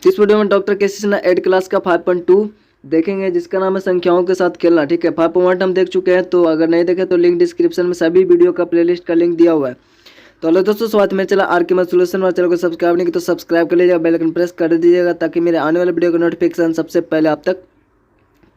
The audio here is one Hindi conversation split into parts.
इस वीडियो में डॉक्टर के सी 8 क्लास का 5.2 देखेंगे जिसका नाम है संख्याओं के साथ खेलना। ठीक है, 5.1 हम देख चुके हैं, तो अगर नहीं देखे तो लिंक डिस्क्रिप्शन में सभी वीडियो का प्लेलिस्ट का लिंक दिया हुआ है। तो हेलो दोस्तों, स्वागत में चला आर के मैथ सॉल्यूशन। और चैनल को सब्सक्राइब नहीं किया तो सब्सक्राइब कर लीजिएगा, बेल आइकन प्रेस कर दीजिएगा ताकि मेरे आने वाले वीडियो का नोटिफिकेशन सबसे पहले आप तक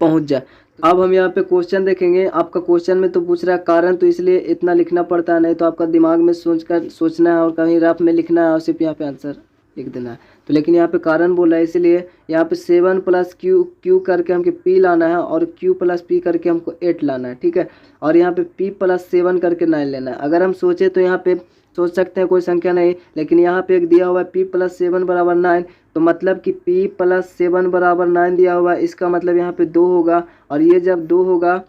पहुंच जाए। अब हम यहाँ पे क्वेश्चन देखेंगे। आपका क्वेश्चन में तो पूछ रहा है कारण, तो इसलिए इतना लिखना पड़ता है, नहीं तो आपका दिमाग में सोचना है और कहीं रफ में लिखना है और सिर्फ यहाँ पे आंसर लिख देना है। तो लेकिन यहाँ पे कारण बोला है, इसीलिए यहाँ पे 7 + क्यू करके हमको पी लाना है और क्यू + पी करके हमको 8 लाना है। ठीक है, और यहाँ पे पी + 7 करके 9 लेना है। अगर हम सोचे तो यहाँ पे सोच सकते हैं कोई संख्या नहीं, लेकिन यहाँ पे एक दिया हुआ है पी + 7 = 9, तो मतलब कि p + 7 = 9 दिया हुआ है। इसका मतलब यहाँ पे 2 होगा, और ये जब 2 होगा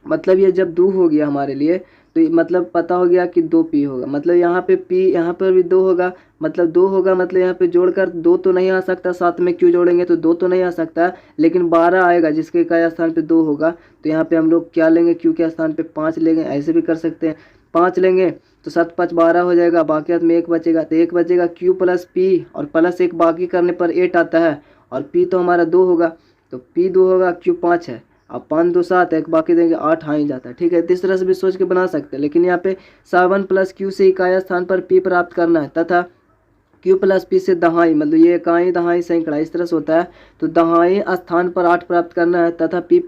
मतलब ये जब 2 हो गया हमारे लिए, तो मतलब पता हो गया कि 2p होगा। मतलब यहाँ पे p, यहाँ पर भी 2 होगा, मतलब 2 होगा, मतलब यहाँ पे जोड़कर 2 तो नहीं आ सकता, साथ में क्यों जोड़ेंगे तो 2 तो नहीं आ सकता, लेकिन 12 आएगा जिसके का स्थान पे 2 होगा। तो यहाँ पे हम लोग क्या लेंगे, क्यू के स्थान पे 5 लेंगे। ऐसे भी कर सकते हैं, 5 लेंगे तो 7 × 5 = 12 हो जाएगा, बाकी हाथ में 1 बचेगा, तो 1 बचेगा क्यू + p, और +1 बाकी करने पर 8 आता है, और p तो हमारा 2 होगा, तो p 2 होगा, क्यू 5 है। अब 5 × 2 = 7, एक बाकी देंगे 8 आ ही जाता है। ठीक है, इस तरह से भी सोच के बना सकते हैं, लेकिन यहाँ पे 7 + q से इकाई स्थान पर p प्राप्त करना है, तथा q + p से दहाई, मतलब ये इकाई दहाई सैकड़ा इस तरह से होता है, तो दहाई स्थान पर 8 प्राप्त करना है, तथा p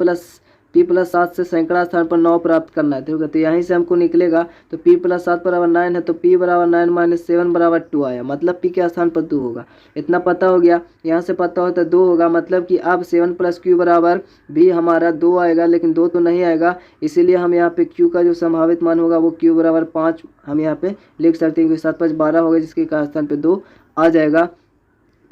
+ 7 से सैकड़ा स्थान पर 9 प्राप्त करना है। ठीक है, तो यहीं से हमको निकलेगा, तो p + 7 = 9 है, तो p = 9 - 7 = 2 आया, मतलब p के स्थान पर 2 होगा। इतना पता हो गया। यहाँ से पता होता है 2 होगा, मतलब कि अब 7 + q बराबर भी हमारा 2 आएगा, लेकिन 2 तो नहीं आएगा, इसीलिए हम यहाँ पे q का जो संभावित मान होगा वो q = 5 हम यहाँ पे लिख सकते हैं, क्योंकि 7 × 5 = 12 होगा, जिसके स्थान पे 2 आ जाएगा।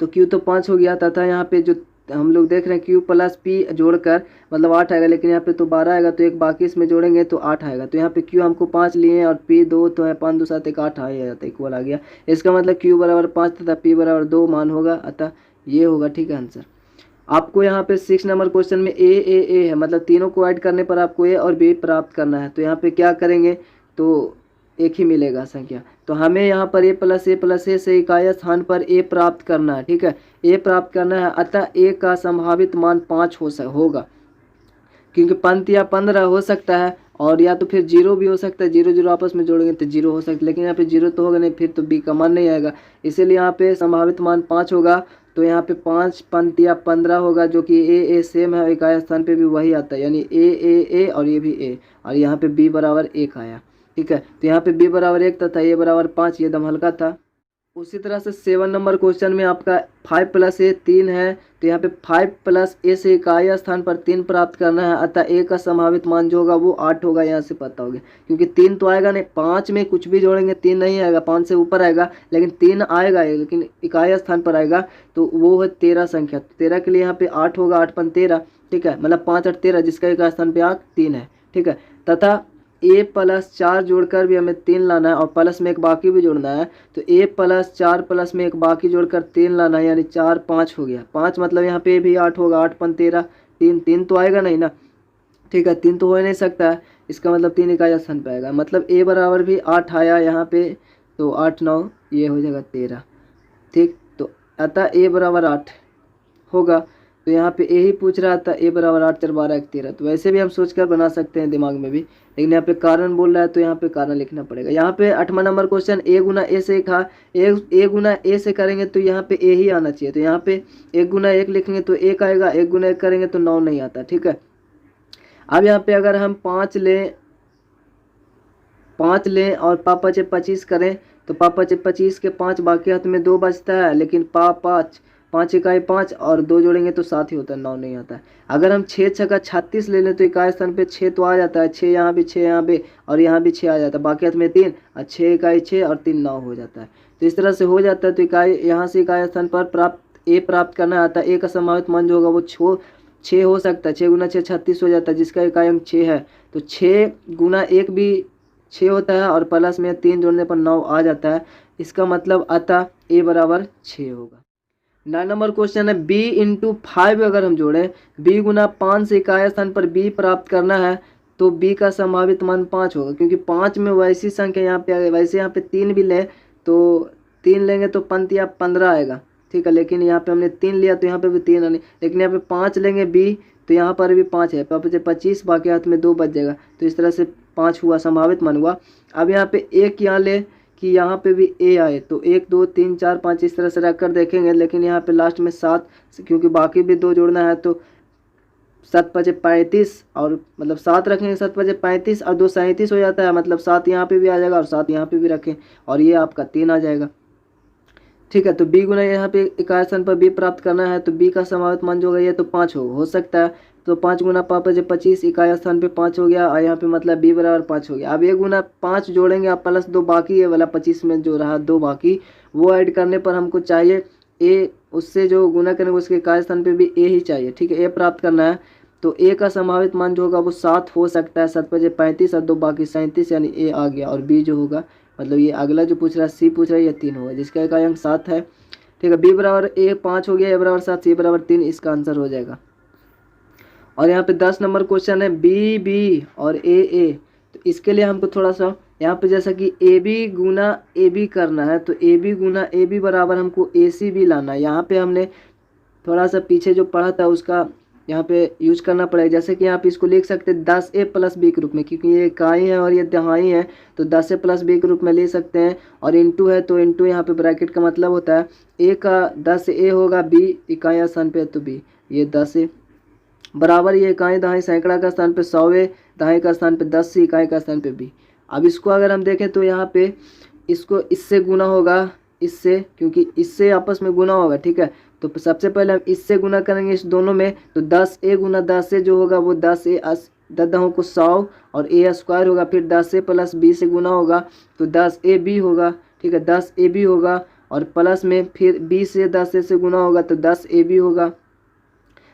तो q तो 5 हो गया, तथा यहाँ पे जो हम लोग देख रहे हैं q + p जोड़कर मतलब 8 आएगा, लेकिन यहाँ पे तो 12 आएगा, तो एक बाकी इसमें जोड़ेंगे तो 8 आएगा। तो यहाँ पे q हमको 5 लिए और p 2, तो है 5 × 2 = 7, 1 8 आ जाता है, इक्वल आ गया। इसका मतलब q = 5 तथा p = 2 मान होगा, अतः ये होगा। ठीक है, आंसर। आपको यहाँ पे 6 नंबर क्वेश्चन में ए है, मतलब तीनों को ऐड करने पर आपको a और b प्राप्त करना है। तो यहाँ पे क्या करेंगे, तो एक ही मिलेगा संख्या, तो हमें यहाँ पर a + a से इकाई स्थान पर a प्राप्त करना है। ठीक है, a प्राप्त करना है, अतः a का संभावित मान 5 होगा, क्योंकि पंत या 15 हो सकता है, और या तो फिर 0 भी हो सकता है, 0 0 आपस में जोड़ेंगे तो 0 हो सकता है, लेकिन यहाँ पे 0 तो होगा नहीं, फिर तो b का मान नहीं आएगा, इसीलिए यहाँ पे संभावित मान 5 होगा। तो यहाँ पे 5 पंत या 15 होगा, जो कि a सेम है, इकाई स्थान पे भी वही आता है, यानी a और ये भी a, और यहाँ पे b = 1 आया। ठीक है, तो यहाँ पे b = 1 तथा a = 5, ये दम हल्का था। उसी तरह से 7 नंबर क्वेश्चन में आपका 5 + a 3 है, तो यहाँ पे 5 + a से इकाई स्थान पर 3 प्राप्त करना है, अतः a का संभावित मान जो होगा वो 8 होगा। यहाँ से पता हो गया, क्योंकि 3 तो आएगा नहीं, 5 में कुछ भी जोड़ेंगे 3 नहीं आएगा, 5 से ऊपर आएगा, लेकिन 3 आएगा, लेकिन इकाई स्थान पर आएगा, तो वो है 13 संख्या। 13 के लिए यहाँ पे 8 होगा, 8 × 5 = 13। ठीक है, मतलब 5 × 8 = 13, जिसका इकाई स्थान पे 3 है। ठीक है, तथा a + 4 जोड़कर भी हमें 3 लाना है, और प्लस में एक बाकी भी जोड़ना है, तो a + 4 प्लस में एक बाकी जोड़कर 3 लाना है, यानी 4 5 हो गया। 5 मतलब यहाँ पे भी 8 होगा, 8 × 5 = 13, 3 तो आएगा नहीं ना। ठीक है, 3 तो हो ही नहीं सकता है, इसका मतलब 3 इकाई स्थान पे आएगा, मतलब a = भी 8 आया यहाँ पे, तो 8 9 ये हो जाएगा 13। ठीक, तो अतः a = 8 होगा। तो यहाँ पे यही पूछ रहा था, a = 8 4 12 1 13, तो वैसे भी हम सोचकर बना सकते हैं दिमाग में भी, लेकिन यहाँ पे कारण बोल रहा है, तो यहाँ पे कारण लिखना पड़ेगा। यहाँ पे 8वां नंबर क्वेश्चन a × a से था, a × a से करेंगे तो यहाँ पे a ही आना चाहिए, तो यहाँ पे 1 × 1 लिखेंगे तो 1 आएगा, 1 × 1 करेंगे तो 9 नहीं आता। ठीक है, अब यहाँ पे अगर हम 5 लें और पापा 25 करें, तो पापा 25 के 5 बाकी हाथ में 2 बचता है, लेकिन 5 इकाई 5 और 2 जोड़ेंगे तो 7 ही होता है, 9 नहीं आता है। अगर हम 6 × 6 = 36 ले लें, तो इकाई स्थान पे 6 तो आ जाता है, 6 यहाँ भी 6 यहाँ भी, और यहाँ भी 6 आ जाता है, बाकी हाथ में 3, और 6 इकाई 6 और 3 9 हो जाता है। तो इस तरह से हो जाता है। तो इकाई यहाँ से इकाई स्थान पर a प्राप्त करना आता है। a का संभावित मान जो होगा वो 6 हो सकता है, 6 × 6 = 36 हो जाता है, जिसका इकाई हम 6 है, तो 6 × 1 भी 6 होता है, और प्लस में 3 जोड़ने पर 9 आ जाता है। इसका मतलब अतः a = 6 होगा। 9 नंबर क्वेश्चन है b × 5 अगर हम जोड़ें, b × 5 से इकाई स्थान पर b प्राप्त करना है, तो b का संभावित मान 5 होगा, क्योंकि 5 में वैसी संख्या यहाँ पे आ गई। वैसे यहाँ पे 3 भी लें तो 3 लेंगे तो पंत या 15 आएगा, ठीक है, लेकिन यहाँ पे हमने 3 लिया तो यहाँ पे भी 3 आने, लेकिन यहाँ पे 5 लेंगे बी तो यहाँ पर भी 5 है, 25, बाकी हाथ में 2 बच जाएगा, तो इस तरह से 5 हुआ, संभावित मान हुआ। अब यहाँ पे एक यहाँ ले कि यहाँ पे भी ए आए, तो 1 2 3 4 5 इस तरह से रख कर देखेंगे, लेकिन यहाँ पे लास्ट में 7, क्योंकि बाकी भी 2 जोड़ना है, तो 7 5 35 और मतलब 7 रखेंगे, 7 5 35 और 2 37 हो जाता है, मतलब 7 यहाँ पे भी आ जाएगा और 7 यहाँ पे भी रखें और ये आपका 3 आ जाएगा। ठीक है, तो b गुना यहाँ पे इकाई स्थान पर b प्राप्त करना है, तो b का संभावित मान जो होगा ये तो 5 हो सकता है, तो 5 गुना 5 25 इकाई स्थान पे 5 हो गया और यहाँ पे मतलब b बराबर 5 हो गया। अब 1 गुना 5 जोड़ेंगे आप प्लस 2 बाकी है वाला 25 में जो रहा 2 बाकी, वो ऐड करने पर हमको चाहिए a, उससे जो गुना करेंगे उसके इकाई स्थान पे भी a ही चाहिए। ठीक है, a प्राप्त करना है, तो a का संभावित मान जो होगा वो 7 हो सकता है, 7 5 35 और 2 बाकी 37, यानी a आ गया। और b जो होगा मतलब ये अगला जो पूछ रहा है सी पूछ रहा है ये 3 होगा, जिसका इकाई अंक 7 है। ठीक है, b बराबर a 5 हो गया, a बराबर 7, c बराबर 3, इसका आंसर हो जाएगा। और यहाँ पे 10 नंबर क्वेश्चन है b और a, तो इसके लिए हमको थोड़ा सा यहाँ पे जैसा कि ab गुना ab करना है, तो ab गुना ab बराबर हमको ac भी लाना है। यहाँ पे हमने थोड़ा सा पीछे जो पढ़ा था उसका यहाँ पे यूज करना पड़ेगा, जैसे कि यहाँ पे इसको लिख सकते हैं 10a प्लस b के रूप में, क्योंकि ये इकाई है और ये दहाई है, तो 10a प्लस b के रूप में ले सकते हैं। और इंटू है तो इंटू यहाँ पे ब्रैकेट का मतलब होता है a का 10a होगा, b इकाई स्थान पे है तो b, ये 10a बराबर ये इकाई दहाई सैकड़ा का स्थान पे 100, दहाई का स्थान पे 10, इकाई का स्थान पे b। अब इसको अगर हम देखें तो यहाँ पे इसको इससे गुना होगा, इससे, क्योंकि इससे आपस में गुना होगा। ठीक है, तो सबसे पहले हम इससे गुना करेंगे इस दोनों में, तो 10a गुना 10 से जो होगा वो 10a 10 को 100 और a स्क्वायर होगा, फिर 10a प्लस b से गुना होगा तो 10ab होगा। ठीक है, 10ab होगा और प्लस में फिर b से 10a से गुना होगा तो 10ab होगा,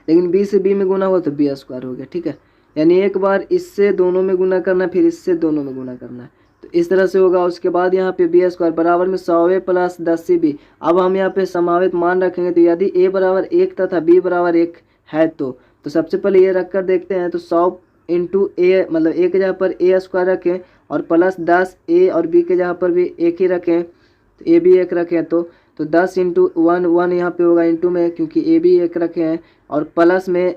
लेकिन b से b में गुना हुआ तो b स्क्वायर हो गया। ठीक है, यानी एक बार इससे दोनों में गुना करना, फिर इससे दोनों में गुना करना है, तो इस तरह से होगा। उसके बाद यहाँ पे b स्क्वायर बराबर में 100 प्लस 10b। अब हम यहाँ पे संभावित मान रखेंगे, तो यदि a बराबर 1 तथा b बराबर 1 है तो सबसे पहले ये रख कर देखते हैं, तो 100 इंटू a मतलब a के जगह पर a स्क्वायर रखें और प्लस 10 a और b के जगह पर भी 1 ही रखें, तो a भी 1 रखें, तो 10 इंटू 1 यहाँ पे होगा इंटू में, क्योंकि a भी 1 रखे हैं, और प्लस में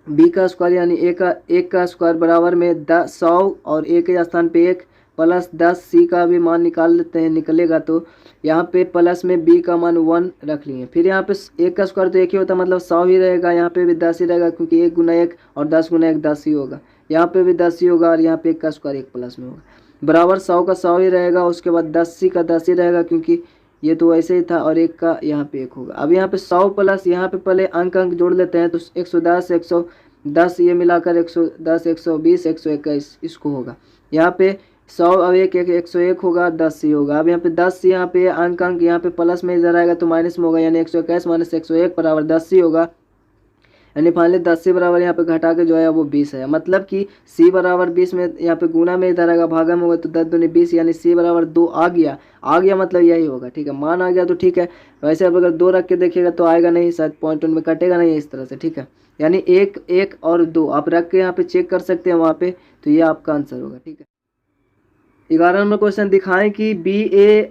b का स्क्वायर यानी एक का स्क्वायर बराबर में 100 और a के स्थान पे 1 प्लस 10 c का भी मान निकाल लेते हैं, निकलेगा तो यहाँ पे प्लस में b का मान 1 रख लिए। फिर यहाँ पे 1 का स्क्वायर तो 1 ही होता है, मतलब 100 ही रहेगा, यहाँ पे भी 10 ही रहेगा, क्योंकि 1 गुना 1 और 10 गुना 1 10 ही होगा, यहाँ पे भी 10 ही होगा और यहाँ पे 1 का स्क्वायर 1 प्लस में होगा, बराबर 100 का 100 ही रहेगा। उसके बाद 10c का 10 ही रहेगा, क्योंकि ये तो वैसे ही था, और 1 का यहाँ पे 1 होगा। अब यहाँ पे 100 प्लस यहाँ पे पहले अंक जोड़ लेते हैं, तो 110 110 ये मिलाकर 110 120 121 इसको होगा। यहाँ पे 100 अब 101 होगा, 10 ही होगा। अब यहाँ पे 10 यहाँ पे अंक यहाँ पे प्लस में इधर आएगा तो माइनस में होगा, यानी 121 माइनस 101 बराबर 10 ही होगा, यानी फाइनली 10 से बराबर यहाँ पे घटा के जो है वो 20 है। मतलब कि c बराबर 20 में यहाँ पे गुना में इधर आएगा, भागा में होगा, तो 10 दूनी 20, यानी c बराबर 2 आ गया मतलब यही होगा। ठीक है, मान आ गया तो ठीक है, वैसे अब अगर 2 रख के देखिएगा तो आएगा नहीं, शायद पॉइंट में कटेगा नहीं, इस तरह से। ठीक है, यानी 1 1 और 2 आप रख के यहाँ पे चेक कर सकते हैं वहाँ पे, तो ये आपका आंसर होगा। ठीक है, 11 नंबर क्वेश्चन, दिखाएं कि BA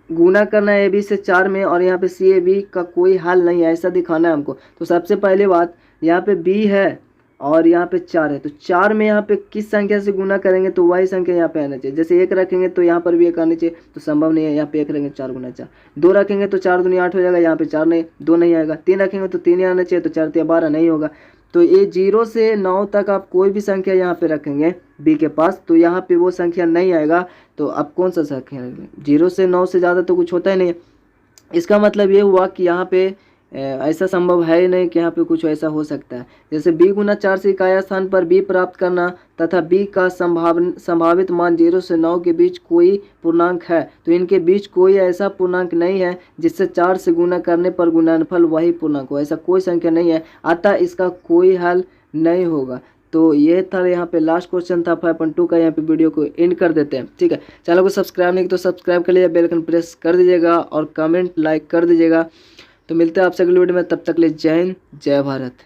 गुना करना है AB से 4 में और यहाँ पे CAB का कोई हल नहीं है, ऐसा दिखाना है हमको। तो सबसे पहले बात, यहाँ पे B है और यहाँ पे 4 है, तो 4 में यहाँ पे किस संख्या से गुना करेंगे तो वही संख्या यहाँ पे आना चाहिए। जैसे 1 रखेंगे तो यहाँ पर भी 1 आना चाहिए, तो संभव नहीं है, यहाँ पे 1 रखेंगे 4 गुना 4। 2 रखेंगे तो 4 दूनी 8 हो जाएगा, यहाँ पे 4 नहीं 2 नहीं आएगा। 3 रखेंगे तो 3 ही आना चाहिए, तो 4 3 12 नहीं होगा। तो ये 0 से 9 तक आप कोई भी संख्या यहाँ पे रखेंगे B के पास, तो यहाँ पे वो संख्या नहीं आएगा। तो आप कौन सा संख्या रखेंगे? 0 से 9 से ज़्यादा तो कुछ होता ही नहीं। इसका मतलब ये हुआ कि यहाँ पे ऐसा संभव है ही नहीं कि यहाँ पे कुछ ऐसा हो सकता है। जैसे b गुना 4 से इकाई स्थान पर b प्राप्त करना तथा b का संभावित मान 0 से 9 के बीच कोई पूर्णांक है, तो इनके बीच कोई ऐसा पूर्णांक नहीं है जिससे 4 से गुना करने पर गुणनफल वही पूर्णांक हो, ऐसा कोई संख्या नहीं है, अतः इसका कोई हल नहीं होगा। तो ये था यहाँ पे लास्ट क्वेश्चन था 5.2 का। यहाँ पे वीडियो को एंड कर देते हैं। ठीक है, चैनल को सब्सक्राइब नहीं तो सब्सक्राइब कर लीजिए, बेल आइकन प्रेस कर दीजिएगा और कमेंट लाइक कर दीजिएगा। तो मिलते हैं आपसे अगली वीडियो में, तब तक ले जय हिंद जय भारत।